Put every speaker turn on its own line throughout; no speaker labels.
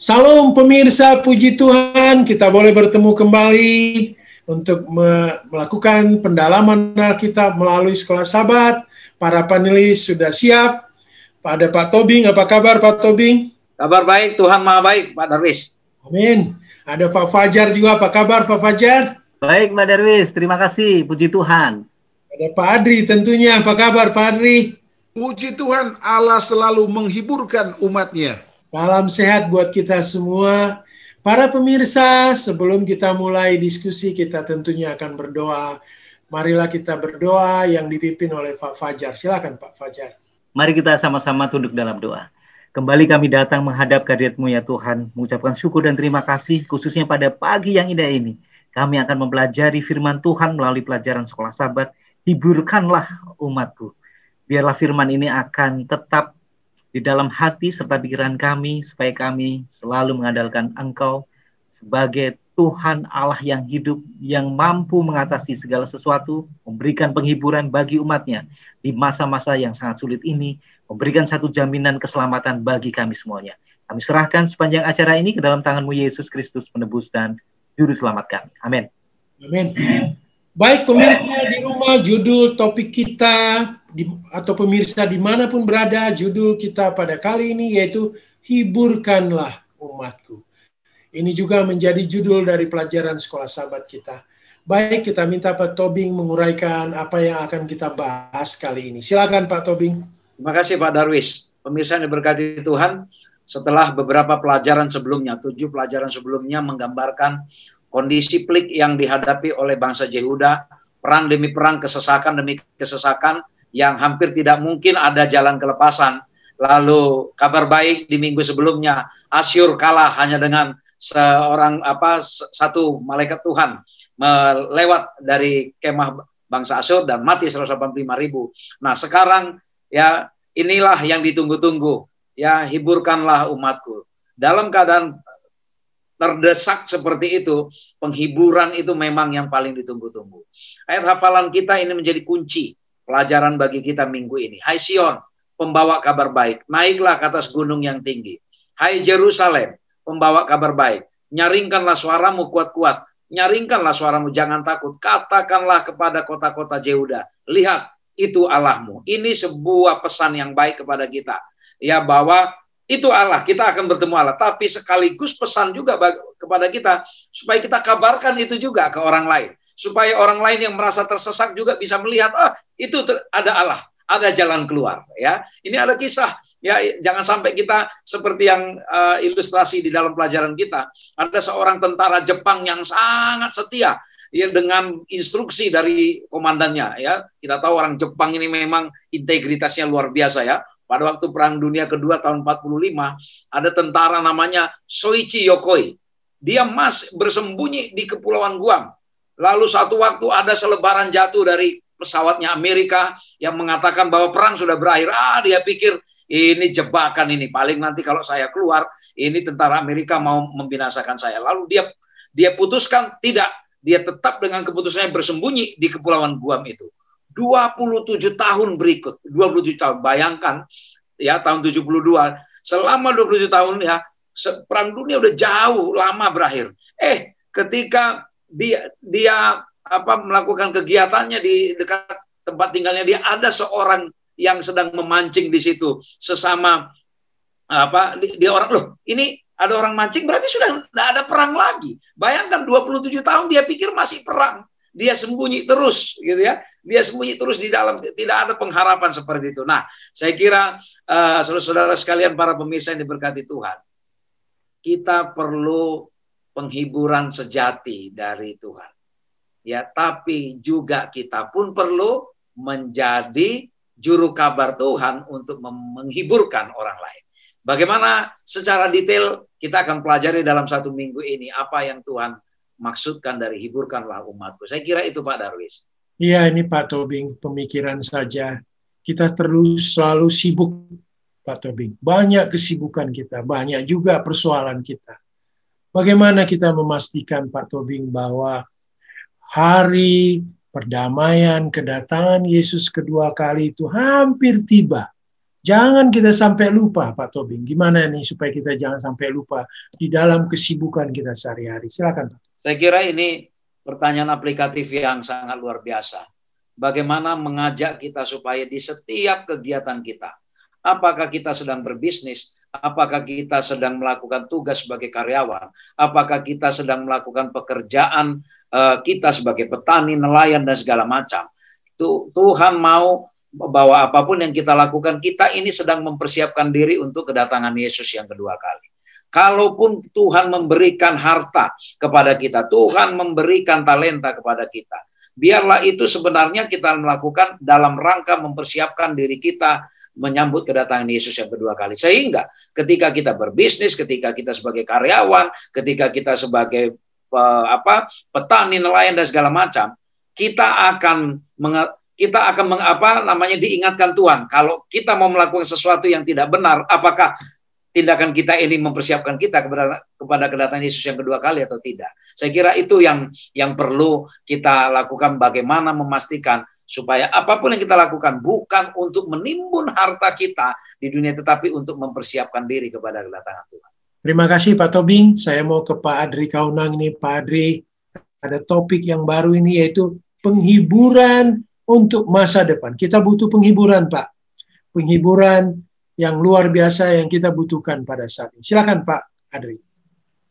Salam pemirsa, puji Tuhan, kita boleh bertemu kembali untuk melakukan pendalaman Alkitab melalui Sekolah Sabat. Para panelis sudah siap. Ada Pak Tobing, apa kabar Pak Tobing?
Kabar baik, Tuhan Maha Baik, Pak Darwis.
Amin. Ada Pak Fajar juga, apa kabar Pak Fajar?
Baik Pak Darwis, terima kasih, puji Tuhan.
Ada Pak Adri tentunya, apa kabar Pak Adri?
Puji Tuhan, Allah selalu menghiburkan umatnya.
Salam sehat buat kita semua. Para pemirsa, sebelum kita mulai diskusi, kita tentunya akan berdoa. Marilah kita berdoa yang dipimpin oleh Pak Fajar. Silakan Pak Fajar.
Mari kita sama-sama tunduk dalam doa. Kembali kami datang menghadap kehadirat-Mu ya Tuhan, mengucapkan syukur dan terima kasih khususnya pada pagi yang indah ini. Kami akan mempelajari firman Tuhan melalui pelajaran Sekolah Sabat. Hiburkanlah umat-Ku. Biarlah firman ini akan tetap di dalam hati serta pikiran kami, supaya kami selalu mengandalkan Engkau sebagai Tuhan Allah yang hidup, yang mampu mengatasi segala sesuatu, memberikan penghiburan bagi umatnya di masa-masa yang sangat sulit ini, memberikan satu jaminan keselamatan bagi kami semuanya. Kami serahkan sepanjang acara ini ke dalam tangan-Mu Yesus Kristus, penebus dan juru selamat kami. Amin.
Amin. Baik pemirsa di rumah, judul topik kita atau pemirsa dimanapun berada, judul kita pada kali ini yaitu Hiburkanlah Umatku. Ini juga menjadi judul dari pelajaran Sekolah Sabat kita. Baik, kita minta Pak Tobing menguraikan apa yang akan kita bahas kali ini. Silakan Pak Tobing.
Terima kasih Pak Darwis. Pemirsa yang diberkati Tuhan, setelah beberapa pelajaran sebelumnya, 7 pelajaran sebelumnya menggambarkan kondisi pelik yang dihadapi oleh bangsa Yehuda, perang demi perang, kesesakan demi kesesakan, yang hampir tidak mungkin ada jalan kelepasan. Lalu kabar baik di minggu sebelumnya, Asyur kalah hanya dengan satu malaikat Tuhan melewat dari kemah bangsa Asyur dan mati 185.000. Nah sekarang ya inilah yang ditunggu-tunggu, ya hiburkanlah umatku. Dalam keadaan terdesak seperti itu, penghiburan itu memang yang paling ditunggu-tunggu. Ayat hafalan kita ini menjadi kunci pelajaran bagi kita minggu ini. Hai Sion, pembawa kabar baik, naiklah ke atas gunung yang tinggi. Hai Yerusalem, pembawa kabar baik, nyaringkanlah suaramu kuat-kuat, nyaringkanlah suaramu, jangan takut. Katakanlah kepada kota-kota Yehuda, lihat, itu Allahmu. Ini sebuah pesan yang baik kepada kita. Ya, bahwa itu Allah, kita akan bertemu Allah. Tapi sekaligus pesan juga kepada kita, supaya kita kabarkan itu juga ke orang lain. Supaya orang lain yang merasa tersesat juga bisa melihat, itu ada Allah, ada jalan keluar. Ya, ini ada kisah. Ya, jangan sampai kita seperti yang ilustrasi di dalam pelajaran kita. Ada seorang tentara Jepang yang sangat setia, ya, dengan instruksi dari komandannya. Ya, kita tahu orang Jepang ini memang integritasnya luar biasa ya. Pada waktu Perang Dunia Kedua tahun 45, ada tentara namanya Soichi Yokoi. Dia bersembunyi di Kepulauan Guam. Lalu satu waktu ada selebaran jatuh dari pesawatnya Amerika yang mengatakan bahwa perang sudah berakhir. Dia pikir ini jebakan ini. Paling nanti kalau saya keluar, ini tentara Amerika mau membinasakan saya. Lalu dia putuskan tidak. Dia tetap dengan keputusannya bersembunyi di Kepulauan Guam itu. 27 tahun berikut, 27 tahun, bayangkan ya, tahun 72, selama 27 tahun ya, perang dunia udah jauh lama berakhir. Ketika dia melakukan kegiatannya di dekat tempat tinggalnya, dia ada seorang yang sedang memancing di situ, sesama dia orang, loh ini ada orang mancing, berarti sudah tidak ada perang lagi. Bayangkan 27 tahun dia pikir masih perang. Dia sembunyi terus, gitu ya. Dia sembunyi terus di dalam, tidak ada pengharapan seperti itu. Nah, saya kira saudara-saudara sekalian, para pemirsa yang diberkati Tuhan, kita perlu penghiburan sejati dari Tuhan. Ya, tapi juga kita pun perlu menjadi juru kabar Tuhan untuk menghiburkan orang lain. Bagaimana secara detail kita akan pelajari dalam 1 minggu ini apa yang Tuhan maksudkan dari hiburkanlah umatku. Saya kira itu Pak Darwis.
Iya, ini Pak Tobing, pemikiran saja. Kita terus selalu sibuk, Pak Tobing. Banyak kesibukan kita, banyak juga persoalan kita. Bagaimana kita memastikan, Pak Tobing, bahwa hari perdamaian, kedatangan Yesus kedua kali itu hampir tiba. Jangan kita sampai lupa, Pak Tobing. Gimana nih supaya kita jangan sampai lupa di dalam kesibukan kita sehari-hari? Silakan, Pak.
Saya kira ini pertanyaan aplikatif yang sangat luar biasa. Bagaimana mengajak kita supaya di setiap kegiatan kita, apakah kita sedang berbisnis, apakah kita sedang melakukan tugas sebagai karyawan, apakah kita sedang melakukan pekerjaan kita sebagai petani, nelayan, dan segala macam. Tuhan mau bahwa apapun yang kita lakukan, kita ini sedang mempersiapkan diri untuk kedatangan Yesus yang kedua kali. Kalaupun Tuhan memberikan harta kepada kita, Tuhan memberikan talenta kepada kita, biarlah itu sebenarnya kita melakukan dalam rangka mempersiapkan diri kita menyambut kedatangan Yesus yang kedua kali. Sehingga ketika kita berbisnis, ketika kita sebagai karyawan, ketika kita sebagai petani, nelayan, dan segala macam, kita akan diingatkan Tuhan. Kalau kita mau melakukan sesuatu yang tidak benar, apakah tindakan kita ini mempersiapkan kita kepada kedatangan Yesus yang kedua kali atau tidak? Saya kira itu yang perlu kita lakukan, bagaimana memastikan supaya apapun yang kita lakukan bukan untuk menimbun harta kita di dunia, tetapi untuk mempersiapkan diri kepada kedatangan Tuhan.
Terima kasih Pak Tobing. Saya mau ke Pak Adri Kaunang nih. Pak Adri, ada topik yang baru ini yaitu penghiburan untuk masa depan. Kita butuh penghiburan, Pak. Penghiburan yang luar biasa yang kita butuhkan pada saat ini. Silakan Pak Adri.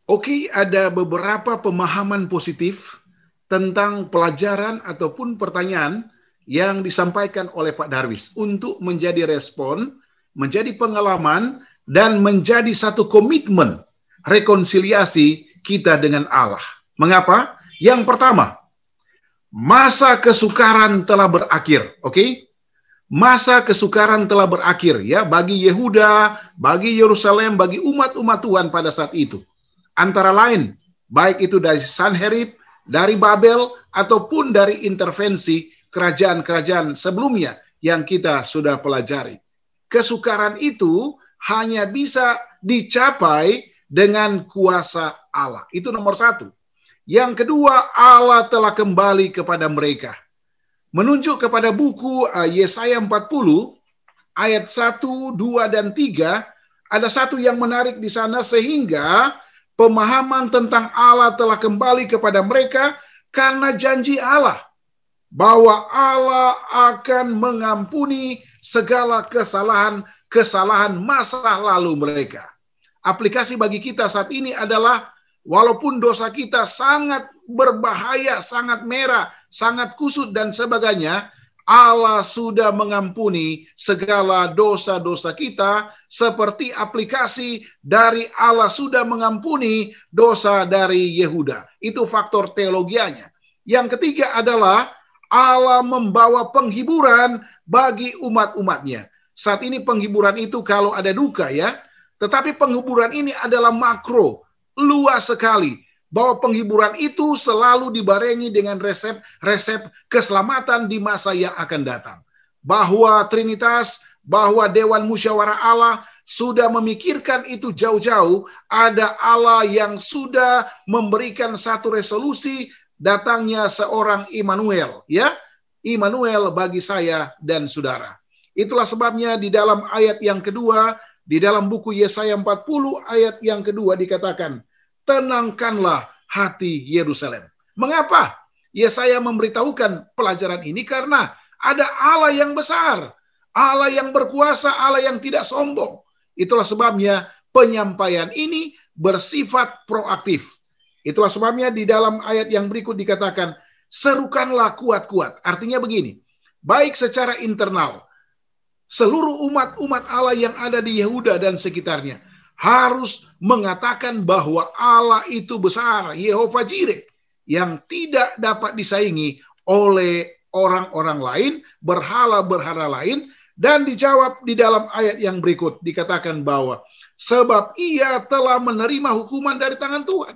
Oke, ada beberapa pemahaman positif tentang pelajaran ataupun pertanyaan yang disampaikan oleh Pak Darwis untuk menjadi respon, menjadi pengalaman, dan menjadi satu komitmen rekonsiliasi kita dengan Allah. Mengapa? Yang pertama, masa kesukaran telah berakhir. Oke? Masa kesukaran telah berakhir ya bagi Yehuda, bagi Yerusalem, bagi umat-umat Tuhan pada saat itu. Antara lain, baik itu dari Sanherib, dari Babel, ataupun dari intervensi kerajaan-kerajaan sebelumnya yang kita sudah pelajari. Kesukaran itu hanya bisa dicapai dengan kuasa Allah. Itu nomor satu. Yang kedua, Allah telah kembali kepada mereka. Menunjuk kepada buku Yesaya 40, ayat 1, 2, dan 3, ada satu yang menarik di sana, sehingga pemahaman tentang Allah telah kembali kepada mereka karena janji Allah, bahwa Allah akan mengampuni segala kesalahan masa lalu mereka. Aplikasi bagi kita saat ini adalah, walaupun dosa kita sangat berbahaya, sangat merah, sangat kusut dan sebagainya, Allah sudah mengampuni segala dosa-dosa kita, seperti aplikasi dari Allah sudah mengampuni dosa dari Yehuda. Itu faktor teologianya. Yang ketiga adalah Allah membawa penghiburan bagi umat-umatnya. Saat ini penghiburan itu kalau ada duka ya, tetapi penghiburan ini adalah makro, luas sekali, bahwa penghiburan itu selalu dibarengi dengan resep keselamatan di masa yang akan datang. Bahwa Trinitas, bahwa Dewan Musyawarah Allah sudah memikirkan itu jauh-jauh. Ada Allah yang sudah memberikan satu resolusi datangnya seorang Immanuel, ya, Immanuel bagi saya dan saudara. Itulah sebabnya di dalam ayat yang kedua, di dalam buku Yesaya 40 ayat yang kedua dikatakan, tenangkanlah hati Yerusalem. Mengapa Yesaya memberitahukan pelajaran ini? Karena ada Allah yang besar, Allah yang berkuasa, Allah yang tidak sombong. Itulah sebabnya penyampaian ini bersifat proaktif. Itulah sebabnya di dalam ayat yang berikut dikatakan, serukanlah kuat-kuat. Artinya begini, baik secara internal, seluruh umat-umat Allah yang ada di Yehuda dan sekitarnya harus mengatakan bahwa Allah itu besar, Yehova Jireh, yang tidak dapat disaingi oleh orang-orang lain, berhala-berhala lain. Dan dijawab di dalam ayat yang berikut, dikatakan bahwa sebab ia telah menerima hukuman dari tangan Tuhan.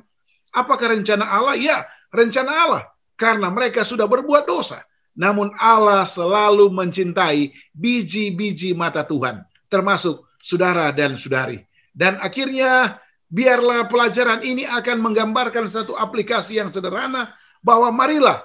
Apakah rencana Allah? Ya, rencana Allah. Karena mereka sudah berbuat dosa. Namun Allah selalu mencintai biji-biji mata Tuhan, termasuk saudara dan saudari. Dan akhirnya, biarlah pelajaran ini akan menggambarkan satu aplikasi yang sederhana, bahwa marilah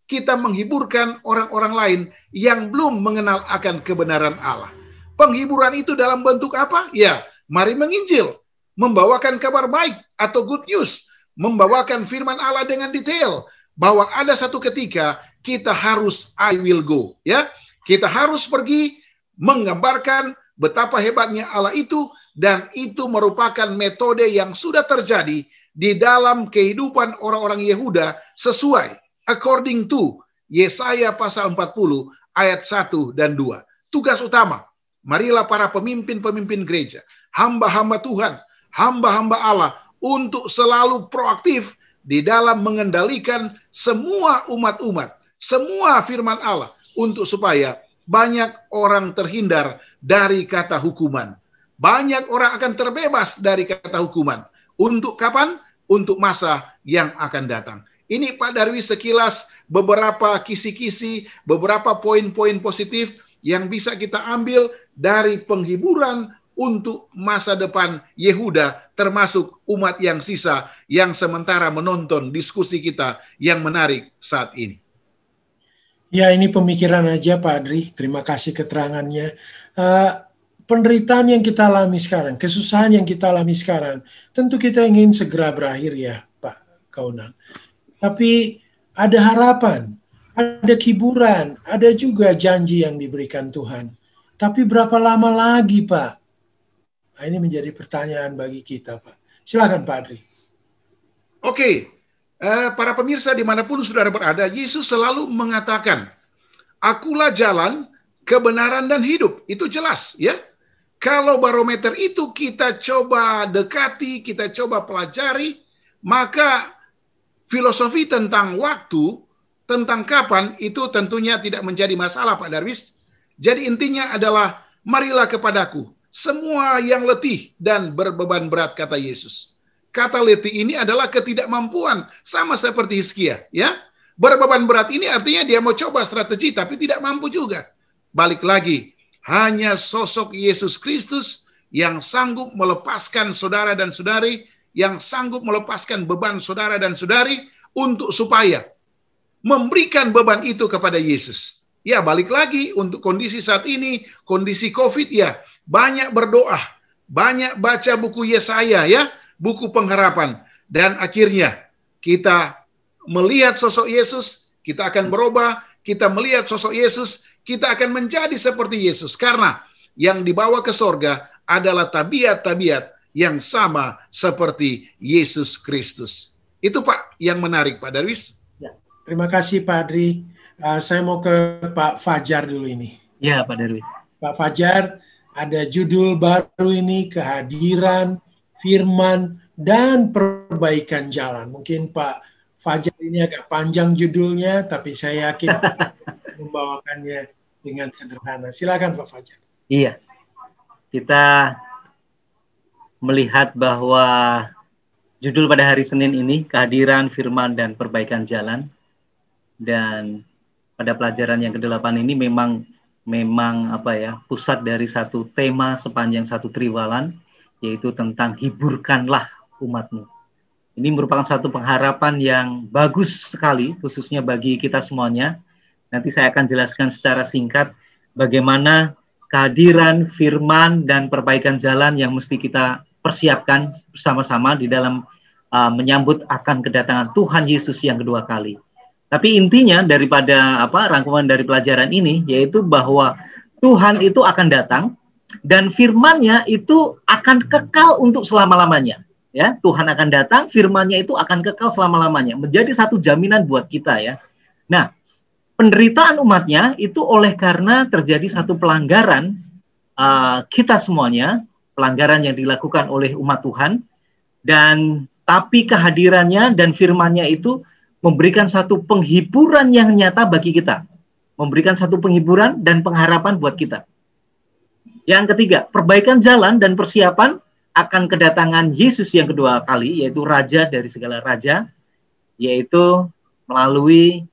kita menghiburkan orang-orang lain yang belum mengenal akan kebenaran Allah. Penghiburan itu dalam bentuk apa? Ya, mari menginjil, membawakan kabar baik atau good news, membawakan firman Allah dengan detail, bahwa ada satu ketika kita harus I will go, ya. Kita harus pergi menggambarkan betapa hebatnya Allah itu, dan itu merupakan metode yang sudah terjadi di dalam kehidupan orang-orang Yehuda sesuai according to Yesaya pasal 40 ayat 1 dan 2. Tugas utama, marilah para pemimpin-pemimpin gereja, hamba-hamba Tuhan, hamba-hamba Allah untuk selalu proaktif di dalam mengendalikan semua umat-umat, semua firman Allah, untuk supaya banyak orang terhindar dari kata hukuman. Banyak orang akan terbebas dari kata hukuman. Untuk kapan? Untuk masa yang akan datang. Ini Pak Darwis sekilas beberapa kisi-kisi, beberapa poin-poin positif yang bisa kita ambil dari penghiburan untuk masa depan Yehuda, termasuk umat yang sisa yang sementara menonton diskusi kita yang menarik saat ini.
Ya, ini pemikiran aja Pak Adri. Terima kasih keterangannya. Penderitaan yang kita alami sekarang, kesusahan yang kita alami sekarang, tentu kita ingin segera berakhir ya Pak Kaunang. Tapi ada harapan, ada hiburan, ada juga janji yang diberikan Tuhan. Tapi berapa lama lagi Pak? Nah, ini menjadi pertanyaan bagi kita Pak. Silakan Pak Adri.
Oke, para pemirsa dimanapun saudara berada, Yesus selalu mengatakan, akulah jalan, kebenaran, dan hidup. Itu jelas ya. Kalau barometer itu kita coba dekati, kita coba pelajari, maka filosofi tentang waktu, tentang kapan, itu tentunya tidak menjadi masalah Pak Darwis. Jadi intinya adalah, marilah kepadaku, semua yang letih dan berbeban berat, kata Yesus. Kata letih ini adalah ketidakmampuan, sama seperti Hizkia, ya. Berbeban berat ini artinya dia mau coba strategi, tapi tidak mampu juga. Balik lagi, hanya sosok Yesus Kristus yang sanggup melepaskan saudara dan saudari, yang sanggup melepaskan beban saudara dan saudari, untuk supaya memberikan beban itu kepada Yesus. Ya, balik lagi untuk kondisi saat ini, kondisi COVID ya, banyak berdoa, banyak baca buku Yesaya ya, buku pengharapan, dan akhirnya kita melihat sosok Yesus, kita akan berubah, kita melihat sosok Yesus, kita akan menjadi seperti Yesus, karena yang dibawa ke sorga adalah tabiat-tabiat yang sama seperti Yesus Kristus. Itu Pak yang menarik Pak Darwis.
Ya, terima kasih Pak Adri. Saya mau ke Pak Fajar dulu ini.
Ya Pak Darwis.
Pak Fajar, ada judul baru ini, kehadiran, firman, dan perbaikan jalan. Mungkin Pak Fajar ini agak panjang judulnya, tapi saya yakin membawakannya dengan sederhana. Silakan Pak Fajar.
Iya, kita melihat bahwa judul pada hari Senin ini, kehadiran, firman, dan perbaikan jalan. Dan pada pelajaran yang ke-8 ini memang apa ya, pusat dari satu tema sepanjang satu triwalan, yaitu tentang hiburkanlah umatmu. Ini merupakan satu pengharapan yang bagus sekali, khususnya bagi kita semuanya. Nanti saya akan jelaskan secara singkat bagaimana kehadiran, firman, dan perbaikan jalan yang mesti kita persiapkan bersama-sama di dalam menyambut akan kedatangan Tuhan Yesus yang kedua kali. Tapi intinya daripada rangkuman dari pelajaran ini, yaitu bahwa Tuhan itu akan datang dan firman-Nya itu akan kekal untuk selama-lamanya. Ya, Tuhan akan datang, firman-Nya itu akan kekal selama-lamanya. Menjadi satu jaminan buat kita ya. Nah, penderitaan umatnya itu oleh karena terjadi satu pelanggaran kita semuanya, pelanggaran yang dilakukan oleh umat Tuhan, dan tapi kehadirannya dan firman-Nya itu memberikan satu penghiburan yang nyata bagi kita. Memberikan satu penghiburan dan pengharapan buat kita. Yang ketiga, perbaikan jalan dan persiapan akan kedatangan Yesus yang kedua kali, yaitu Raja dari segala raja, yaitu melalui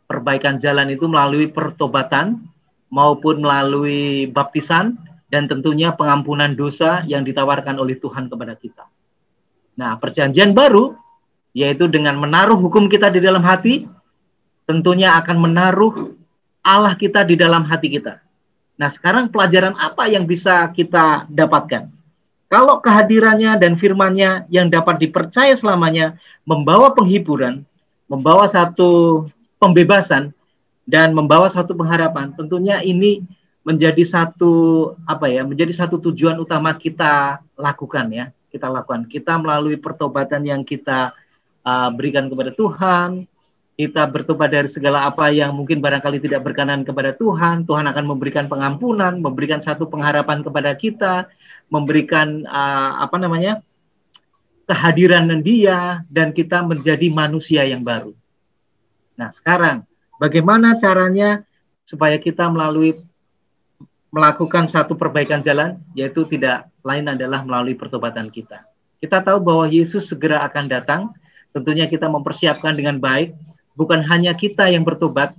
perbaikan jalan itu melalui pertobatan maupun melalui baptisan, dan tentunya pengampunan dosa yang ditawarkan oleh Tuhan kepada kita. Nah, perjanjian baru, yaitu dengan menaruh hukum kita di dalam hati, tentunya akan menaruh Allah kita di dalam hati kita. Nah, sekarang pelajaran apa yang bisa kita dapatkan? Kalau kehadirannya dan firman-Nya yang dapat dipercaya selamanya membawa penghiburan, membawa satu pembebasan, dan membawa satu pengharapan, tentunya ini menjadi satu menjadi satu tujuan utama kita lakukan ya. Kita lakukan. Kita melalui pertobatan yang kita berikan kepada Tuhan, kita bertobat dari segala apa yang mungkin barangkali tidak berkenan kepada Tuhan. Tuhan akan memberikan pengampunan, memberikan satu pengharapan kepada kita, memberikan kehadiran Dia, dan kita menjadi manusia yang baru. Nah, sekarang bagaimana caranya supaya kita melakukan satu perbaikan jalan, yaitu tidak lain adalah melalui pertobatan kita. Kita tahu bahwa Yesus segera akan datang, tentunya kita mempersiapkan dengan baik, bukan hanya kita yang bertobat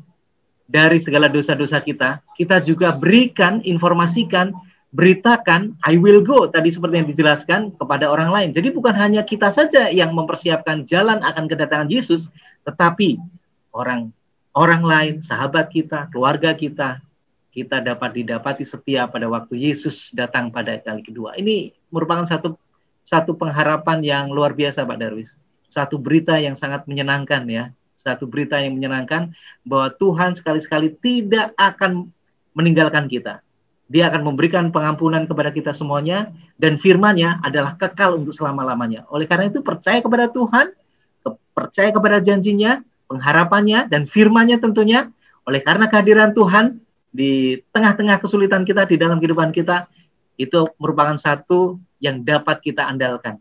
dari segala dosa-dosa kita juga berikan, informasikan, beritakan, I will go, tadi seperti yang dijelaskan, kepada orang lain. Jadi bukan hanya kita saja yang mempersiapkan jalan akan kedatangan Yesus, tetapi orang lain, sahabat kita, keluarga kita dapat didapati setia pada waktu Yesus datang pada kali kedua. Ini merupakan satu pengharapan yang luar biasa, Pak Darwis. Satu berita yang sangat menyenangkan ya. Satu berita yang menyenangkan bahwa Tuhan sekali-sekali tidak akan meninggalkan kita. Dia akan memberikan pengampunan kepada kita semuanya, dan firman-Nya adalah kekal untuk selama-lamanya. Oleh karena itu percaya kepada Tuhan, percaya kepada janjinya, pengharapannya, dan firman-Nya tentunya. Oleh karena kehadiran Tuhan di tengah-tengah kesulitan kita, di dalam kehidupan kita, itu merupakan satu yang dapat kita andalkan.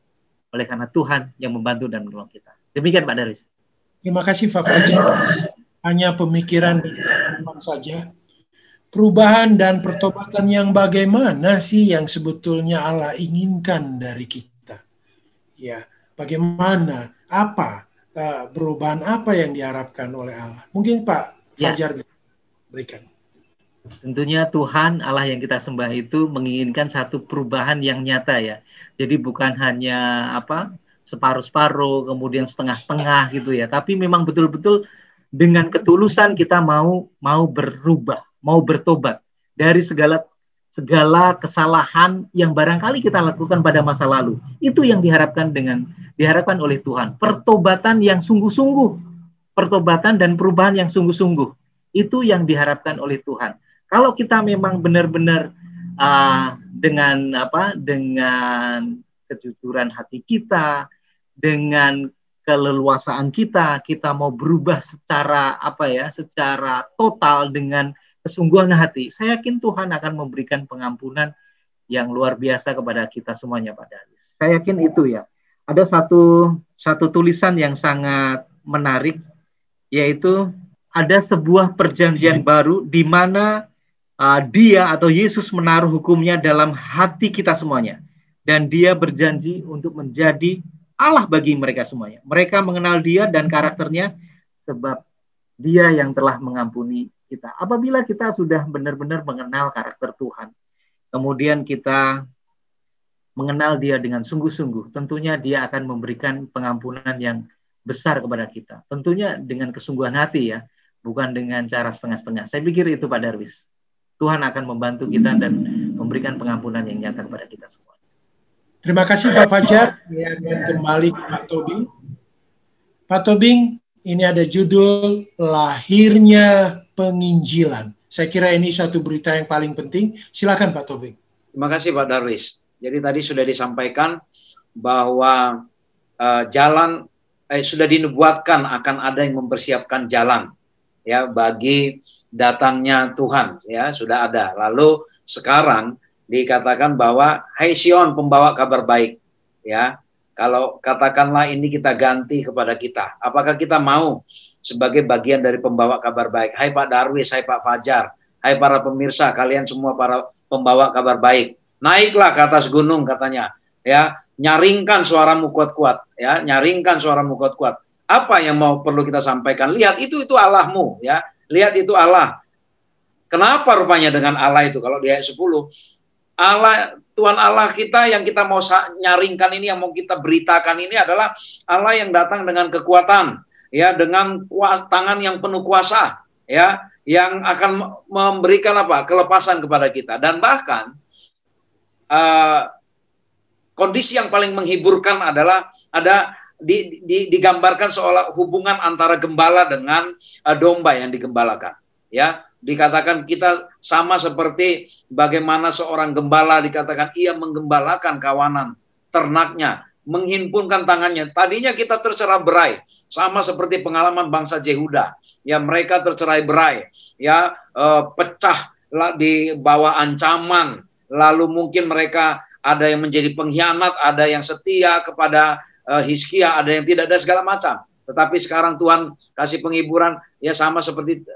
Oleh karena Tuhan yang membantu dan menolong kita. Demikian Pak Darwis.
Terima kasih Pak Fajar. Hanya pemikiran dan pengalaman saja. Perubahan dan pertobatan yang bagaimana sih yang sebetulnya Allah inginkan dari kita? Ya, bagaimana, apa, perubahan apa yang diharapkan oleh Allah? Mungkin Pak Fajar berikan.
Tentunya Tuhan Allah yang kita sembah itu menginginkan satu perubahan yang nyata ya. Jadi bukan hanya separuh-separuh, kemudian setengah-setengah gitu ya. Tapi memang betul-betul dengan ketulusan kita mau berubah, mau bertobat dari segala kesalahan yang barangkali kita lakukan pada masa lalu. Itu yang diharapkan oleh Tuhan. Pertobatan yang sungguh-sungguh, pertobatan dan perubahan yang sungguh-sungguh. Itu yang diharapkan oleh Tuhan. Kalau kita memang benar-benar dengan kejujuran hati kita, dengan keleluasaan kita mau berubah secara total dengan kesungguhan hati, saya yakin Tuhan akan memberikan pengampunan yang luar biasa kepada kita semuanya, Pak Darwis. Saya yakin itu ya. Ada satu tulisan yang sangat menarik, yaitu ada sebuah perjanjian baru di mana Dia atau Yesus menaruh hukumnya dalam hati kita semuanya. Dan Dia berjanji untuk menjadi Allah bagi mereka semuanya. Mereka mengenal Dia dan karakternya sebab Dia yang telah mengampuni kita. Apabila kita sudah benar-benar mengenal karakter Tuhan, kemudian kita mengenal Dia dengan sungguh-sungguh, tentunya Dia akan memberikan pengampunan yang besar kepada kita. Tentunya dengan kesungguhan hati ya, bukan dengan cara setengah-setengah. Saya pikir itu Pak Darwis. Tuhan akan membantu kita dan memberikan pengampunan yang nyata kepada kita semua.
Terima kasih Pak Fajar. Ya, dan kembali ke Pak Tobing. Pak Tobing, ini ada judul Lahirnya Penginjilan. Saya kira ini satu berita yang paling penting. Silakan Pak Tobing.
Terima kasih Pak Darwis. Jadi tadi sudah disampaikan bahwa sudah dinubuatkan akan ada yang mempersiapkan jalan ya bagi datangnya Tuhan ya, sudah ada. Lalu sekarang dikatakan bahwa hai Sion pembawa kabar baik ya. Kalau katakanlah ini kita ganti kepada kita, apakah kita mau sebagai bagian dari pembawa kabar baik? Hai Pak Darwis, hai Pak Fajar, hai para pemirsa, kalian semua para pembawa kabar baik, naiklah ke atas gunung katanya ya, nyaringkan suaramu kuat-kuat ya, nyaringkan suaramu kuat-kuat. Apa yang perlu kita sampaikan? Lihat itu Allahmu ya. Lihat itu Allah. Kenapa rupanya dengan Allah itu? Kalau di ayat 10, Allah, Tuhan Allah kita yang kita mau nyaringkan ini, yang mau kita beritakan ini adalah Allah yang datang dengan kekuatan, ya, dengan tangan yang penuh kuasa, ya, yang akan memberikan kelepasan kepada kita. Dan bahkan kondisi yang paling menghiburkan adalah digambarkan seolah hubungan antara gembala dengan domba yang digembalakan. Ya, dikatakan kita sama seperti bagaimana seorang gembala dikatakan ia menggembalakan kawanan ternaknya, menghimpunkan tangannya. Tadinya kita tercerai-berai, sama seperti pengalaman bangsa Yehuda. Ya, mereka tercerai-berai, ya, pecah di bawah ancaman. Lalu mungkin mereka ada yang menjadi pengkhianat, ada yang setia kepada Hizkia, ada yang tidak, ada segala macam. Tetapi sekarang Tuhan kasih penghiburan, ya sama seperti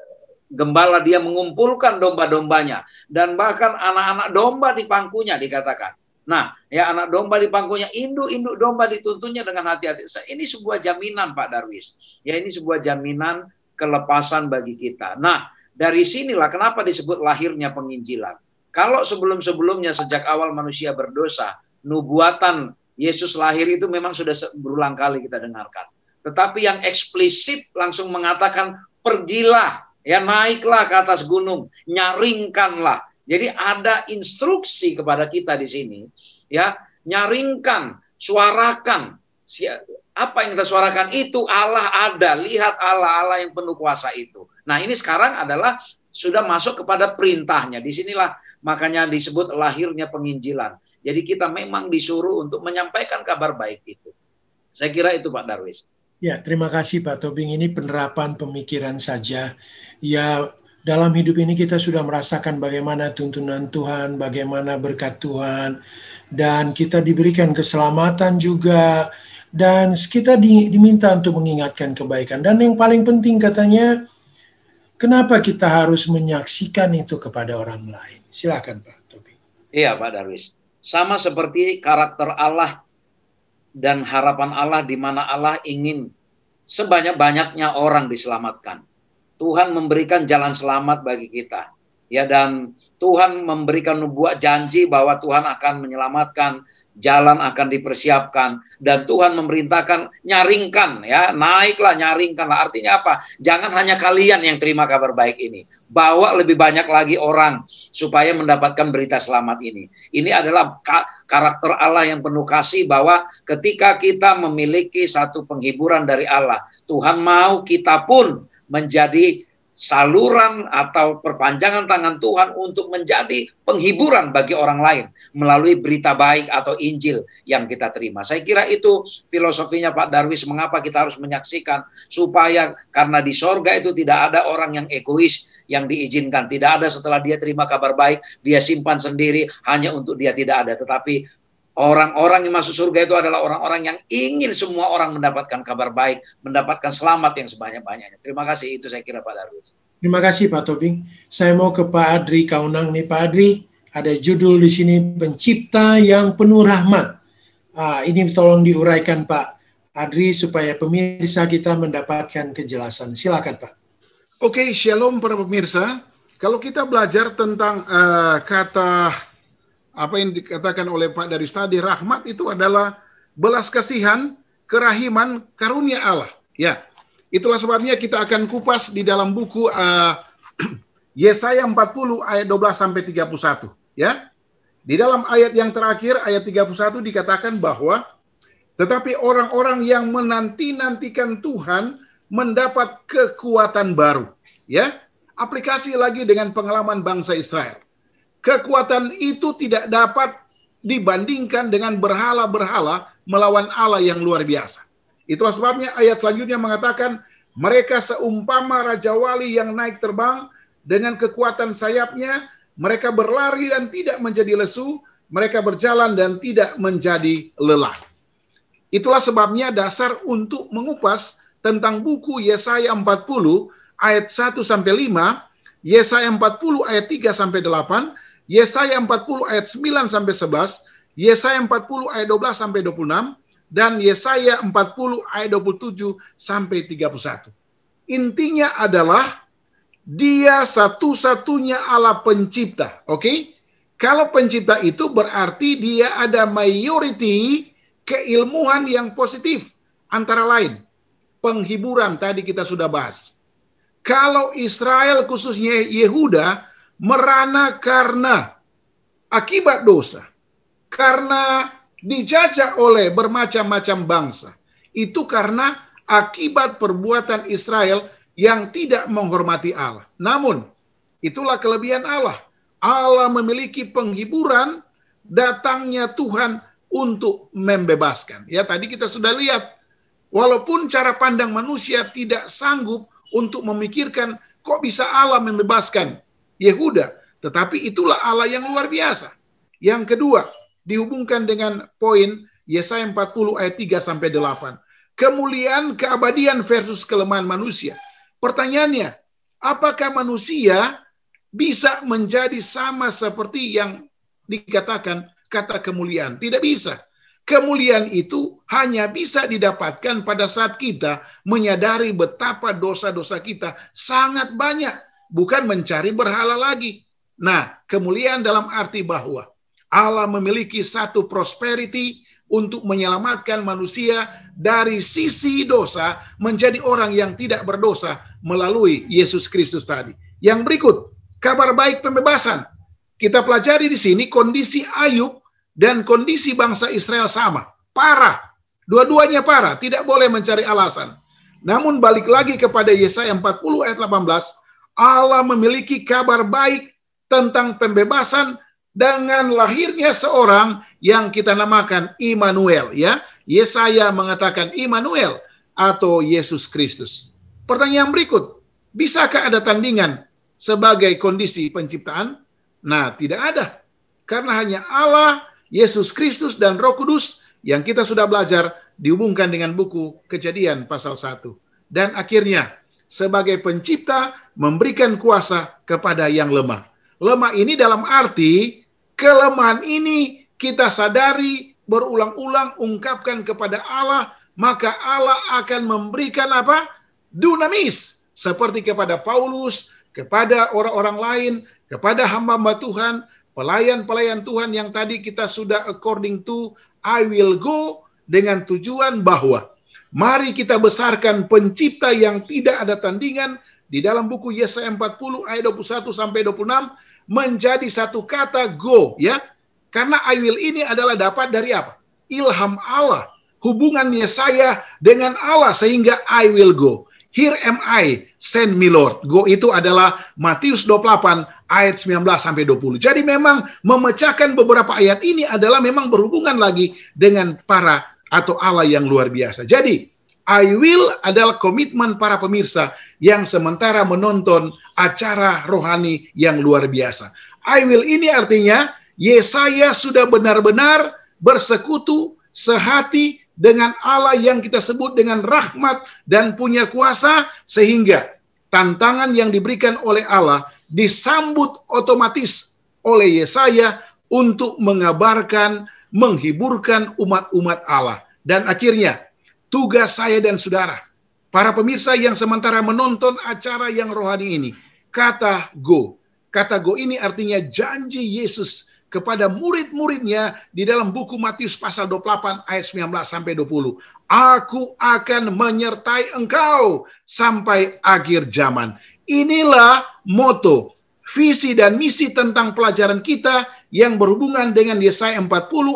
gembala, dia mengumpulkan domba-dombanya dan bahkan anak-anak domba di pangkunya dikatakan. Nah, ya, anak domba di pangkunya, induk-induk domba dituntunnya dengan hati-hati. Ini sebuah jaminan, Pak Darwis. Ya, ini sebuah jaminan kelepasan bagi kita. Nah, dari sinilah kenapa disebut lahirnya penginjilan. Kalau sebelum-sebelumnya sejak awal manusia berdosa, nubuatan Yesus lahir itu memang sudah berulang kali kita dengarkan. Tetapi yang eksplisit langsung mengatakan, pergilah, ya, naiklah ke atas gunung, nyaringkanlah. Jadi ada instruksi kepada kita di sini, ya, nyaringkan, suarakan. Apa yang kita suarakan itu Allah ada, lihat Allah yang penuh kuasa itu. Nah, ini sekarang adalah sudah masuk kepada perintahnya. Disinilah makanya disebut lahirnya penginjilan. Jadi kita memang disuruh untuk menyampaikan kabar baik itu. Saya kira itu, Pak Darwis.
Ya, terima kasih Pak Tobing. Ini penerapan pemikiran saja. Ya, dalam hidup ini kita sudah merasakan bagaimana tuntunan Tuhan, bagaimana berkat Tuhan, dan kita diberikan keselamatan juga, dan kita diminta untuk mengingatkan kebaikan. Dan yang paling penting katanya, kenapa kita harus menyaksikan itu kepada orang lain? Silakan Pak Tobing.
Iya, Pak Darwis. Sama seperti karakter Allah dan harapan Allah di mana Allah ingin sebanyak-banyaknya orang diselamatkan. Tuhan memberikan jalan selamat bagi kita. Ya, dan Tuhan memberikan nubuat janji bahwa Tuhan akan menyelamatkan, jalan akan dipersiapkan, dan Tuhan memerintahkan nyaringkan, ya, naiklah, nyaringkanlah. Artinya apa? Jangan hanya kalian yang terima kabar baik ini, bawa lebih banyak lagi orang supaya mendapatkan berita selamat ini. Ini adalah karakter Allah yang penuh kasih, bahwa ketika kita memiliki satu penghiburan dari Allah, Tuhan mau kita pun menjadi saluran atau perpanjangan tangan Tuhan untuk menjadi penghiburan bagi orang lain melalui berita baik atau Injil yang kita terima. Saya kira itu filosofinya Pak Darwis, mengapa kita harus menyaksikan, supaya karena di sorga itu tidak ada orang yang egois yang diizinkan, tidak ada setelah dia terima kabar baik dia simpan sendiri hanya untuk dia tidak ada, tetapi orang-orang yang masuk surga itu adalah orang-orang yang ingin semua orang mendapatkan kabar baik, mendapatkan selamat yang sebanyak-banyaknya. Terima kasih, itu saya kira Pak Darwis.
Terima kasih Pak Tobing. Saya mau ke Pak Adri Kaunang nih. Pak Adri, ada judul di sini, Pencipta yang Penuh Rahmat. Ini tolong diuraikan Pak Adri supaya pemirsa kita mendapatkan kejelasan. Silakan Pak.
Oke, shalom para pemirsa. Kalau kita belajar tentang kata apa yang dikatakan oleh Pak Darwis tadi, rahmat itu adalah belas kasihan, kerahiman, karunia Allah. Ya, itulah sebabnya kita akan kupas di dalam buku Yesaya 40 ayat 12 sampai 31. Ya, di dalam ayat yang terakhir, ayat 31 dikatakan bahwa tetapi orang-orang yang menanti-nantikan Tuhan mendapat kekuatan baru. Ya, aplikasi lagi dengan pengalaman bangsa Israel. Kekuatan itu tidak dapat dibandingkan dengan berhala-berhala melawan Allah yang luar biasa. Itulah sebabnya ayat selanjutnya mengatakan, mereka seumpama Raja Wali yang naik terbang dengan kekuatan sayapnya, mereka berlari dan tidak menjadi lesu, mereka berjalan dan tidak menjadi lelah. Itulah sebabnya dasar untuk mengupas tentang buku Yesaya 40 ayat 1 sampai 5, Yesaya 40 ayat 3 sampai 8, Yesaya 40 ayat 9 sampai 11, Yesaya 40 ayat 12 sampai 26, dan Yesaya 40 ayat 27 sampai 31. Intinya adalah dia satu-satunya Allah pencipta. Oke? Kalau pencipta itu berarti dia ada mayoriti keilmuan yang positif. Antara lain, penghiburan tadi kita sudah bahas. kalau Israel khususnya Yehuda merana karena akibat dosa, karena dijajah oleh bermacam-macam bangsa, itu karena akibat perbuatan Israel yang tidak menghormati Allah. Namun, itulah kelebihan Allah. Allah memiliki penghiburan datangnya Tuhan untuk membebaskan. Ya, tadi kita sudah lihat, walaupun cara pandang manusia tidak sanggup untuk memikirkan kok bisa Allah membebaskan Yehuda, tetapi itulah Allah yang luar biasa. Yang kedua, dihubungkan dengan poin Yesaya 40 ayat 3-8. Kemuliaan keabadian versus kelemahan manusia. Pertanyaannya, apakah manusia bisa menjadi sama seperti yang dikatakan kata kemuliaan? Tidak bisa. Kemuliaan itu hanya bisa didapatkan pada saat kita menyadari betapa dosa-dosa kita sangat banyak, bukan mencari berhala lagi. Nah, kemuliaan dalam arti bahwa Allah memiliki satu prosperity untuk menyelamatkan manusia dari sisi dosa menjadi orang yang tidak berdosa melalui Yesus Kristus tadi. Yang berikut, kabar baik pembebasan. Kita pelajari di sini kondisi Ayub dan kondisi bangsa Israel sama, parah. Dua-duanya parah, tidak boleh mencari alasan. Namun balik lagi kepada Yesaya 40 ayat 18, Allah memiliki kabar baik tentang pembebasan dengan lahirnya seorang yang kita namakan Immanuel, ya. Yesaya mengatakan Immanuel atau Yesus Kristus. Pertanyaan berikut, bisakah ada tandingan sebagai kondisi penciptaan? Nah, tidak ada. Karena hanya Allah, Yesus Kristus dan Roh Kudus yang kita sudah belajar dihubungkan dengan buku Kejadian pasal 1. Dan akhirnya sebagai pencipta memberikan kuasa kepada yang lemah. Lemah ini dalam arti kelemahan ini kita sadari, berulang-ulang ungkapkan kepada Allah, maka Allah akan memberikan apa? Dunamis. Seperti kepada Paulus, kepada orang-orang lain, kepada hamba-hamba Tuhan, pelayan-pelayan Tuhan yang tadi kita sudah according to I will go, dengan tujuan bahwa mari kita besarkan pencipta yang tidak ada tandingan. Di dalam buku Yesaya 40 ayat 21-26 menjadi satu kata go, ya. Karena I will ini adalah dapat dari apa? Ilham Allah. Hubungan Yesaya dengan Allah sehingga I will go. Here am I, send me Lord. Go itu adalah Matius 28 ayat 19-20. Jadi memang memecahkan beberapa ayat ini adalah memang berhubungan lagi dengan para atau Allah yang luar biasa. Jadi I will adalah komitmen para pemirsa yang sementara menonton acara rohani yang luar biasa. I will ini artinya Yesaya sudah benar-benar bersekutu sehati dengan Allah yang kita sebut dengan rahmat dan punya kuasa, sehingga tantangan yang diberikan oleh Allah disambut otomatis oleh Yesaya untuk mengabarkan, menghiburkan umat-umat Allah. Dan akhirnya tugas saya dan saudara, para pemirsa yang sementara menonton acara yang rohani ini, kata go. Kata go ini artinya janji Yesus kepada murid-muridnya di dalam buku Matius pasal 28 ayat 19-20. Aku akan menyertai engkau sampai akhir zaman. Inilah moto, visi dan misi tentang pelajaran kita yang berhubungan dengan Yesaya 40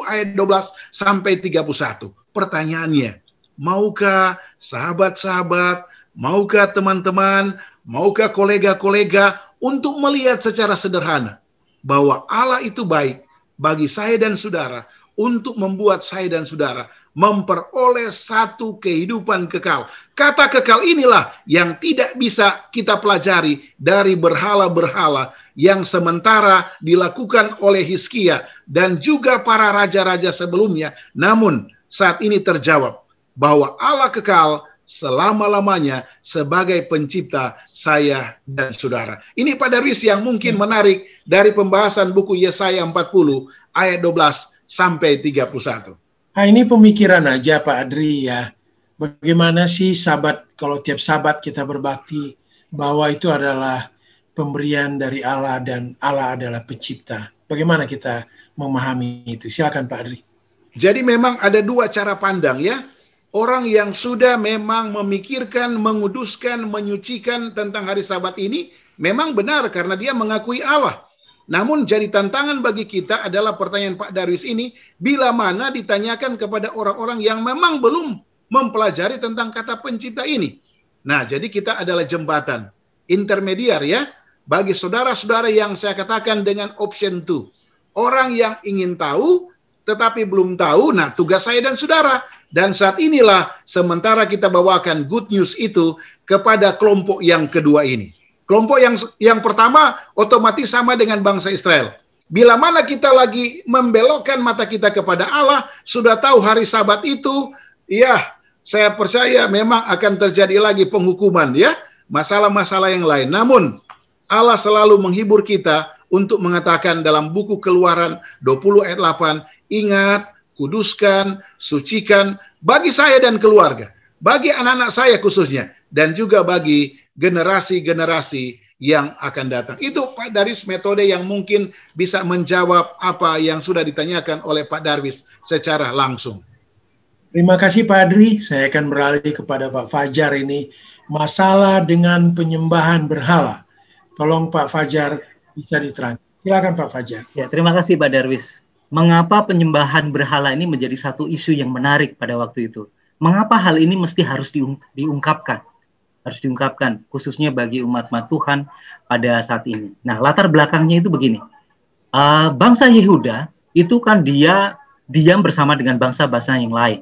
ayat 12-31. Pertanyaannya, maukah sahabat-sahabat, maukah teman-teman, maukah kolega-kolega untuk melihat secara sederhana bahwa Allah itu baik bagi saya dan saudara untuk membuat saya dan saudara memperoleh satu kehidupan kekal. Kata kekal inilah yang tidak bisa kita pelajari dari berhala-berhala yang sementara dilakukan oleh Hizkia dan juga para raja-raja sebelumnya. Namun saat ini terjawab bahwa Allah kekal selama-lamanya sebagai pencipta saya dan saudara. Ini Pak Darwis yang mungkin menarik dari pembahasan buku Yesaya 40 ayat 12-31.
Nah, ini pemikiran aja Pak Adri ya. Bagaimana sih sabat, kalau tiap sabat kita berbakti bahwa itu adalah pemberian dari Allah dan Allah adalah pencipta. Bagaimana kita memahami itu? Silakan Pak Adri.
Jadi memang ada dua cara pandang ya. orang yang sudah memang memikirkan, menguduskan, menyucikan tentang hari Sabat ini, memang benar karena dia mengakui Allah. Namun jadi tantangan bagi kita adalah pertanyaan Pak Darwis ini, bila mana ditanyakan kepada orang-orang yang memang belum mempelajari tentang kata pencipta ini. Nah, jadi kita adalah jembatan, intermediar ya, bagi saudara-saudara yang saya katakan dengan option 2. Orang yang ingin tahu, tetapi belum tahu, nah tugas saya dan saudara. Dan saat inilah sementara kita bawakan good news itu kepada kelompok yang kedua ini. Kelompok yang pertama otomatis sama dengan bangsa Israel. Bila mana kita lagi membelokkan mata kita kepada Allah, sudah tahu hari Sabat itu, ya saya percaya memang akan terjadi lagi penghukuman ya, masalah-masalah yang lain. Namun Allah selalu menghibur kita untuk mengatakan dalam buku Keluaran 20 ayat 8, ingat, kuduskan, sucikan bagi saya dan keluarga, bagi anak-anak saya khususnya, dan juga bagi generasi-generasi yang akan datang. Itu Pak Darwis metode yang mungkin bisa menjawab apa yang sudah ditanyakan oleh Pak Darwis secara langsung.
Terima kasih Pak Adri. Saya akan beralih kepada Pak Fajar ini. Masalah dengan penyembahan berhala. Tolong Pak Fajar bisa diterangkan. Silakan Pak Fajar.
Ya, terima kasih Pak Darwis. Mengapa penyembahan berhala ini menjadi satu isu yang menarik pada waktu itu? Mengapa hal ini mesti harus diungkapkan? Harus diungkapkan, khususnya bagi umat-umat Tuhan pada saat ini. Nah, latar belakangnya itu begini. Bangsa Yehuda itu kan dia diam bersama dengan bangsa-bangsa yang lain.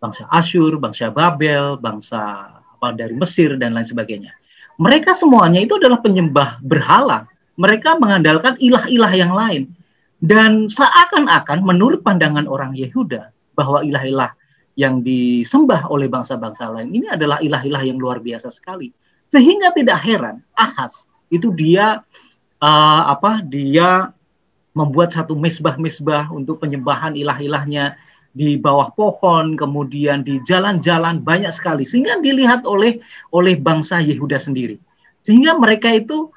Bangsa Asyur, bangsa Babel, bangsa dari Mesir, dan lain sebagainya. Mereka semuanya itu adalah penyembah berhala. Mereka mengandalkan ilah-ilah yang lain. Dan seakan-akan menurut pandangan orang Yehuda, bahwa ilah-ilah yang disembah oleh bangsa-bangsa lain ini adalah ilah-ilah yang luar biasa sekali, sehingga tidak heran Ahaz itu dia membuat satu mezbah-mezbah untuk penyembahan ilah-ilahnya di bawah pohon, kemudian di jalan-jalan banyak sekali, sehingga dilihat oleh bangsa Yehuda sendiri, sehingga mereka itu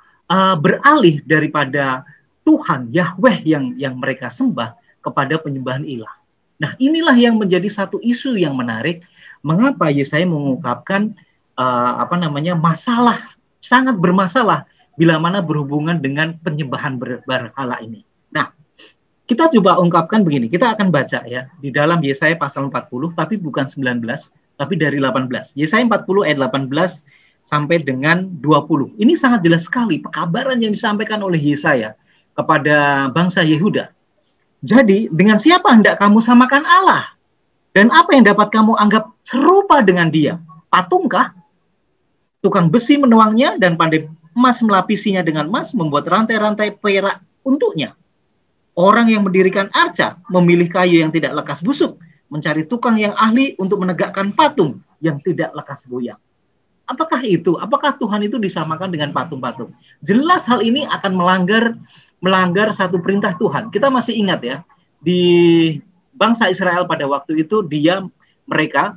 beralih daripada Tuhan Yahweh yang mereka sembah kepada penyembahan ilah. Nah, inilah yang menjadi satu isu yang menarik. Mengapa Yesaya mengungkapkan masalah, sangat bermasalah bila mana berhubungan dengan penyembahan berhala ini. Nah, kita coba ungkapkan begini. Kita akan baca ya di dalam Yesaya pasal 40, tapi bukan 19, tapi dari 18. Yesaya 40 ayat 18 sampai dengan 20. Ini sangat jelas sekali pekabaran yang disampaikan oleh Yesaya kepada bangsa Yehuda. Jadi, dengan siapa hendak kamu samakan Allah? Dan apa yang dapat kamu anggap serupa dengan dia? Patungkah? Tukang besi menuangnya dan pandai emas melapisinya dengan emas, membuat rantai-rantai perak untuknya. Orang yang mendirikan arca memilih kayu yang tidak lekas busuk, mencari tukang yang ahli untuk menegakkan patung yang tidak lekas goyang. Apakah itu? Apakah Tuhan itu disamakan dengan patung-patung? Jelas hal ini akan melanggar satu perintah Tuhan. Kita masih ingat ya, di bangsa Israel pada waktu itu mereka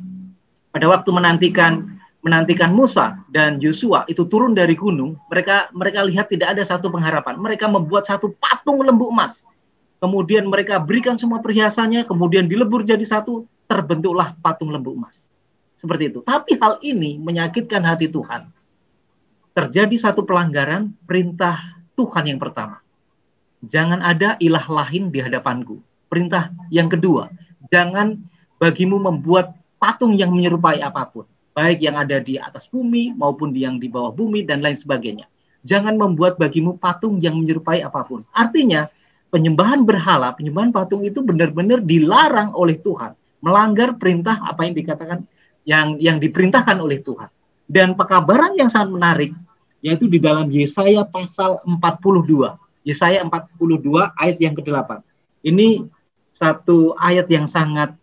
pada waktu menantikan Musa dan Yosua itu turun dari gunung, mereka lihat tidak ada satu pengharapan. Mereka membuat satu patung lembu emas. Kemudian mereka berikan semua perhiasannya, kemudian dilebur jadi satu, terbentuklah patung lembu emas. Seperti itu. Tapi hal ini menyakitkan hati Tuhan. Terjadi satu pelanggaran perintah Tuhan yang pertama. Jangan ada ilah lain di hadapanku. Perintah yang kedua, jangan bagimu membuat patung yang menyerupai apapun. Baik yang ada di atas bumi maupun yang di bawah bumi dan lain sebagainya. Jangan membuat bagimu patung yang menyerupai apapun. Artinya, penyembahan berhala, penyembahan patung itu benar-benar dilarang oleh Tuhan. Melanggar perintah apa yang dikatakan yang diperintahkan oleh Tuhan. Dan pekabaran yang sangat menarik yaitu di dalam Yesaya pasal 42. Yesaya 42 ayat yang ke-8. Ini satu ayat yang sangat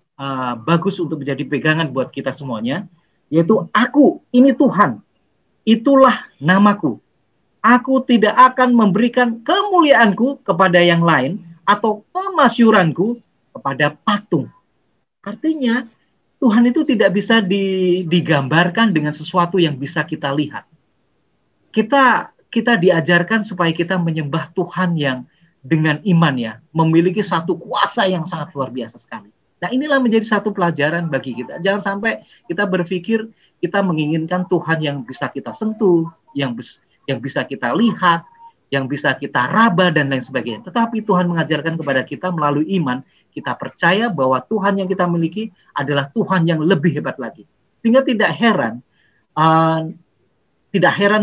bagus untuk menjadi pegangan buat kita semuanya, yaitu aku, ini Tuhan, itulah namaku. Aku tidak akan memberikan kemuliaanku kepada yang lain atau kemasyuranku kepada patung. Artinya Tuhan itu tidak bisa digambarkan dengan sesuatu yang bisa kita lihat. Kita diajarkan supaya kita menyembah Tuhan yang dengan iman ya, memiliki satu kuasa yang sangat luar biasa sekali. Nah, inilah menjadi satu pelajaran bagi kita. Jangan sampai kita berpikir kita menginginkan Tuhan yang bisa kita sentuh, yang bisa kita lihat, yang bisa kita raba dan lain sebagainya. Tetapi Tuhan mengajarkan kepada kita melalui iman, kita percaya bahwa Tuhan yang kita miliki adalah Tuhan yang lebih hebat lagi. Sehingga tidak heran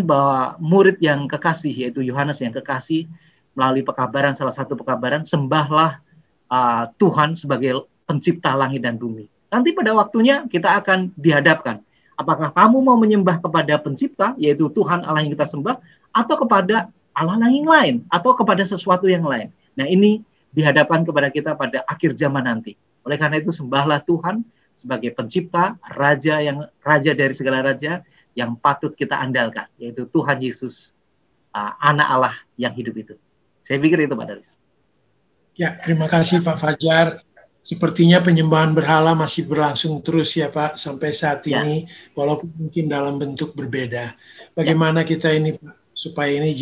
bahwa murid yang kekasih, yaitu Yohanes yang kekasih, melalui pekabaran, salah satu pekabaran, sembahlah Tuhan sebagai pencipta langit dan bumi. Nanti pada waktunya kita akan dihadapkan. Apakah kamu mau menyembah kepada pencipta, yaitu Tuhan Allah yang kita sembah, atau kepada Allah yang lain, atau kepada sesuatu yang lain. Nah, ini dihadapkan kepada kita pada akhir zaman nanti. Oleh karena itu, sembahlah Tuhan sebagai pencipta, raja dari segala raja yang patut kita andalkan, yaitu Tuhan Yesus, anak Allah yang hidup itu. Saya pikir itu, Pak Darwis.
Ya, terima kasih Pak Fajar. Sepertinya penyembahan berhala masih berlangsung terus ya Pak sampai saat ini, walaupun mungkin dalam bentuk berbeda. Bagaimana kita ini Pak, supaya ini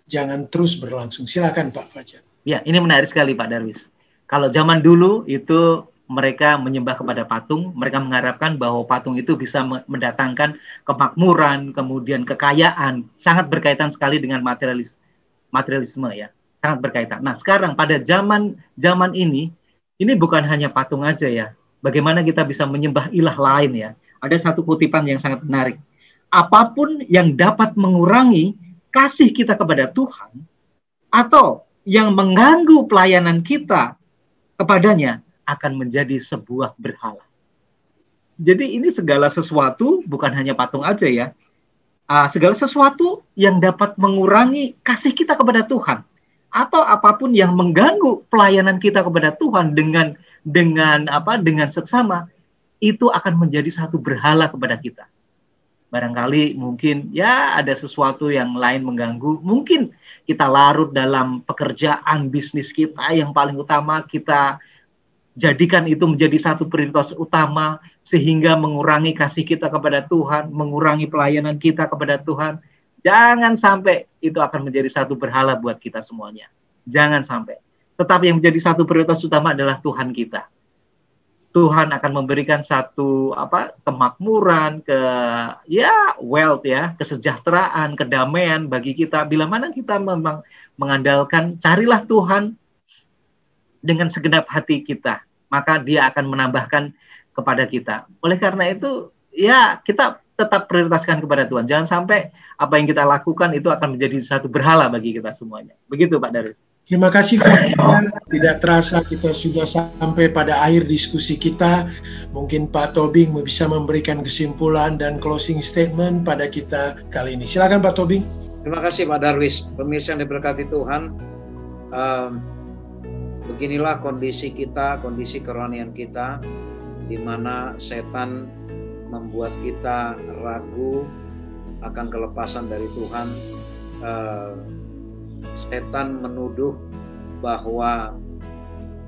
jangan terus berlangsung? Silakan Pak Fajar.
Ya, ini menarik sekali Pak Darwis. Kalau zaman dulu itu mereka menyembah kepada patung, mereka mengharapkan bahwa patung itu bisa mendatangkan kemakmuran, kemudian kekayaan, sangat berkaitan sekali dengan materialisme ya. Sangat berkaitan. Nah, sekarang pada zaman ini bukan hanya patung aja ya. Bagaimana kita bisa menyembah ilah lain ya. Ada satu kutipan yang sangat menarik. Apapun yang dapat mengurangi kasih kita kepada Tuhan atau yang mengganggu pelayanan kita kepadanya akan menjadi sebuah berhala. Jadi ini segala sesuatu, bukan hanya patung aja ya. Segala sesuatu yang dapat mengurangi kasih kita kepada Tuhan atau apapun yang mengganggu pelayanan kita kepada Tuhan dengan seksama, itu akan menjadi satu berhala kepada kita. Barangkali mungkin ya ada sesuatu yang lain mengganggu, mungkin kita larut dalam pekerjaan bisnis kita yang paling utama, kita jadikan itu menjadi satu prioritas utama sehingga mengurangi kasih kita kepada Tuhan, mengurangi pelayanan kita kepada Tuhan. Jangan sampai itu akan menjadi satu berhala buat kita semuanya. Jangan sampai. Tetapi yang menjadi satu prioritas utama adalah Tuhan kita. Tuhan akan memberikan satu kemakmuran, wealth ya, kesejahteraan, kedamaian bagi kita. Bila mana kita memang mengandalkan, carilah Tuhan dengan segenap hati kita, maka Dia akan menambahkan kepada kita. Oleh karena itu, ya kita tetap prioritaskan kepada Tuhan. Jangan sampai apa yang kita lakukan itu akan menjadi satu berhala bagi kita semuanya. Begitu Pak Darwis.
Terima kasih Pak. Tidak terasa kita sudah sampai pada akhir diskusi kita. Mungkin Pak Tobing bisa memberikan kesimpulan dan closing statement pada kita kali ini. Silakan Pak Tobing.
Terima kasih Pak Darwis. Pemirsa yang diberkati Tuhan, beginilah kondisi kita, kondisi kerohanian kita, di mana setan membuat kita ragu akan kelepasan dari Tuhan. Setan menuduh bahwa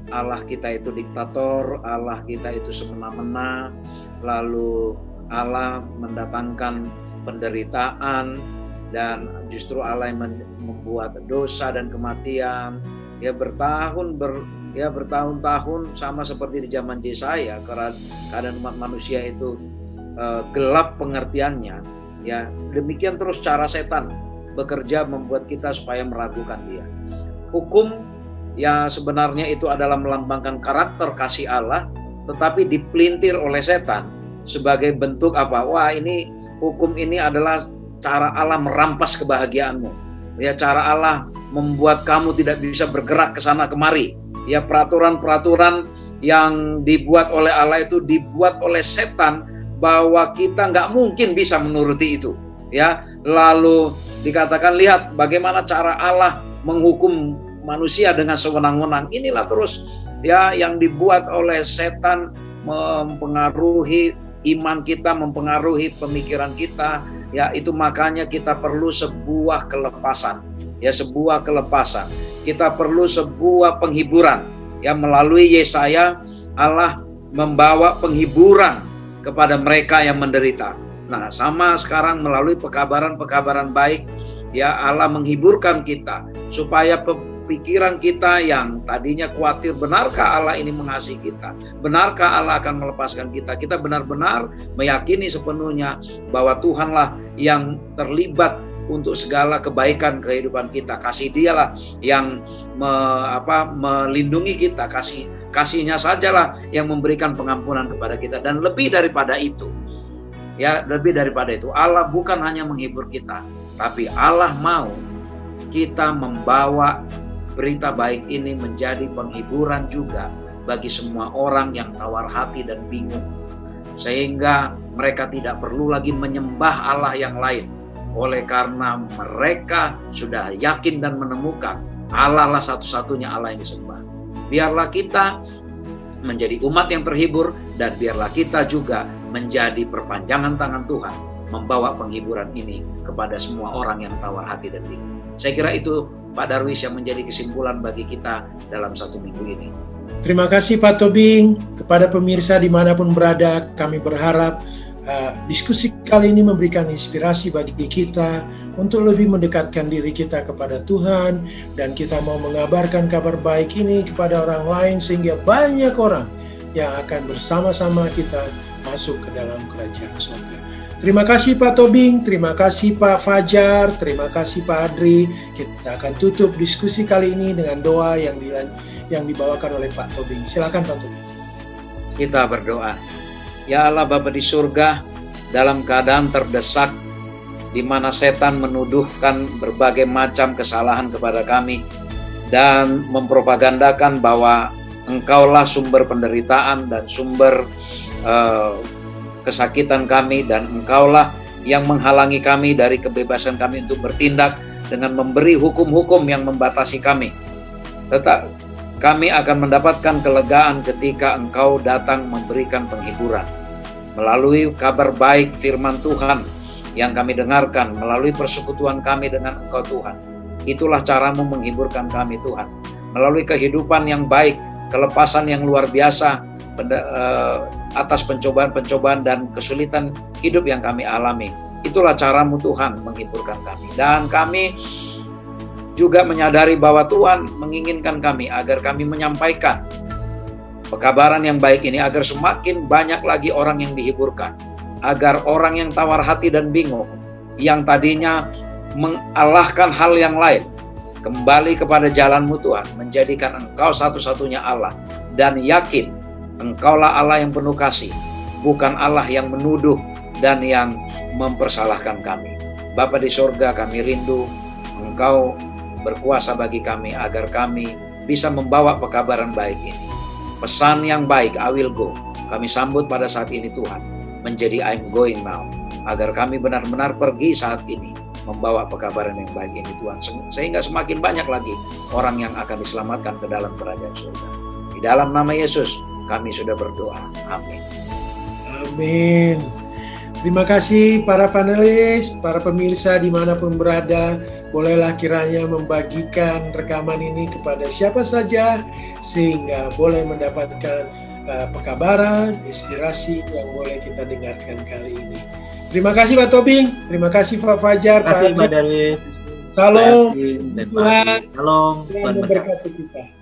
Allah kita itu diktator, Allah kita itu semena-mena, lalu Allah mendatangkan penderitaan, dan justru Allah yang membuat dosa dan kematian. Ya bertahun-tahun sama seperti di zaman Yesaya, keadaan umat manusia itu gelap pengertiannya. Ya, demikian terus cara setan bekerja membuat kita supaya meragukan Dia. Hukum ya sebenarnya itu adalah melambangkan karakter kasih Allah, tetapi dipelintir oleh setan sebagai bentuk apa? Wah, ini hukum ini adalah cara Allah merampas kebahagiaanmu. Ya, cara Allah membuat kamu tidak bisa bergerak ke sana kemari. Ya, peraturan-peraturan yang dibuat oleh Allah itu dibuat oleh setan bahwa kita nggak mungkin bisa menuruti itu. Ya, lalu dikatakan, lihat bagaimana cara Allah menghukum manusia dengan sewenang-wenang. Inilah terus ya yang dibuat oleh setan, mempengaruhi iman kita, mempengaruhi pemikiran kita. Ya, itu makanya kita perlu sebuah kelepasan. Ya, sebuah kelepasan. Kita perlu sebuah penghiburan. Ya, melalui Yesaya Allah membawa penghiburan kepada mereka yang menderita. Nah, sama sekarang melalui pekabaran-pekabaran baik, ya Allah menghiburkan kita supaya pikiran kita yang tadinya khawatir, benarkah Allah ini mengasihi kita? Benarkah Allah akan melepaskan kita? Kita benar-benar meyakini sepenuhnya bahwa Tuhanlah yang terlibat untuk segala kebaikan kehidupan kita. Kasih Dialah yang melindungi kita, kasihnya sajalah yang memberikan pengampunan kepada kita. Dan lebih daripada itu, ya, lebih daripada itu, Allah bukan hanya menghibur kita, tapi Allah mau kita membawa berita baik ini menjadi penghiburan juga bagi semua orang yang tawar hati dan bingung, sehingga mereka tidak perlu lagi menyembah Allah yang lain, oleh karena mereka sudah yakin dan menemukan Allah lah satu-satunya Allah yang disembah. Biarlah kita menjadi umat yang terhibur, dan biarlah kita juga menjadi perpanjangan tangan Tuhan, membawa penghiburan ini kepada semua orang yang tawar hati dan bingung. Saya kira itu Pak Darwis yang menjadi kesimpulan bagi kita dalam satu minggu ini.
Terima kasih Pak Tobing. Kepada pemirsa dimanapun berada, kami berharap diskusi kali ini memberikan inspirasi bagi kita untuk lebih mendekatkan diri kita kepada Tuhan, dan kita mau mengabarkan kabar baik ini kepada orang lain sehingga banyak orang yang akan bersama-sama kita masuk ke dalam kerajaan surga. Terima kasih Pak Tobing, terima kasih Pak Fajar, terima kasih Pak Adri. Kita akan tutup diskusi kali ini dengan doa yang dibawakan oleh Pak Tobing. Silakan Pak Tobing.
Kita berdoa. Ya Allah Bapa di surga, dalam keadaan terdesak, di mana setan menuduhkan berbagai macam kesalahan kepada kami dan mempropagandakan bahwa Engkaulah sumber penderitaan dan sumber kesakitan kami, dan Engkaulah yang menghalangi kami dari kebebasan kami untuk bertindak dengan memberi hukum-hukum yang membatasi kami. Tetap kami akan mendapatkan kelegaan ketika Engkau datang memberikan penghiburan melalui kabar baik firman Tuhan yang kami dengarkan, melalui persekutuan kami dengan Engkau Tuhan. Itulah caramu menghiburkan kami Tuhan, melalui kehidupan yang baik, kelepasan yang luar biasa atas pencobaan-pencobaan dan kesulitan hidup yang kami alami. Itulah caramu Tuhan menghiburkan kami. Dan kami juga menyadari bahwa Tuhan menginginkan kami agar kami menyampaikan pekabaran yang baik ini, agar semakin banyak lagi orang yang dihiburkan, agar orang yang tawar hati dan bingung, yang tadinya mengalahkan hal yang lain, kembali kepada jalan-Mu Tuhan, menjadikan Engkau satu-satunya Allah, dan yakin Engkaulah Allah yang penuh kasih, bukan Allah yang menuduh dan yang mempersalahkan kami. Bapa di surga, kami rindu Engkau berkuasa bagi kami agar kami bisa membawa pekabaran baik ini. Pesan yang baik, I will go, kami sambut pada saat ini Tuhan, menjadi I'm going now, agar kami benar-benar pergi saat ini membawa pekabaran yang baik ini Tuhan, sehingga semakin banyak lagi orang yang akan diselamatkan ke dalam kerajaan surga. Di dalam nama Yesus kami sudah berdoa. Amin.
Amin. Terima kasih para panelis, para pemirsa dimanapun berada. Bolehlah kiranya membagikan rekaman ini kepada siapa saja, sehingga boleh mendapatkan pekabaran, inspirasi yang boleh kita dengarkan kali ini. Terima kasih Pak Tobing, terima kasih Pak Fajar, Pak
Darwis.
Salam,
Tuhan memberkati kita.